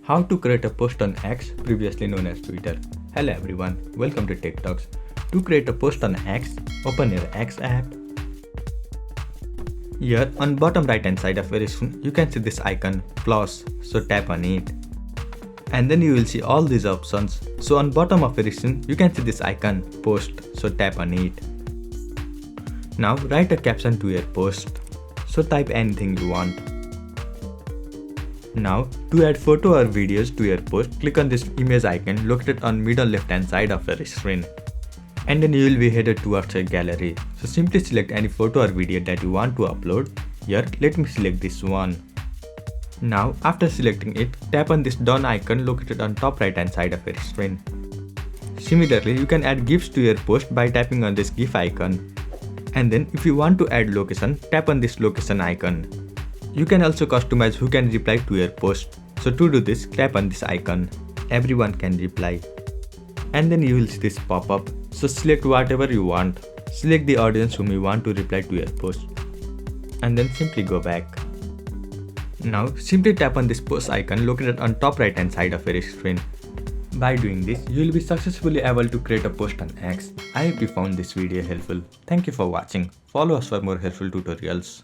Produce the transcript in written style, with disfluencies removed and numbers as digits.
How to create a post on X, previously known as Twitter. Hello everyone, welcome to Tech Talks. To create a post on X, open your X app. Here on bottom right hand side of your screen, you can see this icon plus, so tap on it. And then you will see all these options. So on bottom of your screen, you can see this icon post, so tap on it. Now write a caption to your post. So type anything you want. Now, to add photo or videos to your post, click on this image icon located on middle left hand side of your screen. And then you will be headed towards your gallery. So simply select any photo or video that you want to upload. Here, let me select this one. Now, after selecting it, tap on this done icon located on top right hand side of your screen. Similarly, you can add GIFs to your post by tapping on this GIF icon. And then if you want to add location, tap on this location icon. You can also customize who can reply to your post. So to do this, tap on this icon. Everyone can reply. And then you will see this pop up. So select whatever you want. Select the audience whom you want to reply to your post. And then simply go back. Now simply tap on this post icon located on top right hand side of your screen. By doing this, you will be successfully able to create a post on X. I hope you found this video helpful. Thank you for watching. Follow us for more helpful tutorials.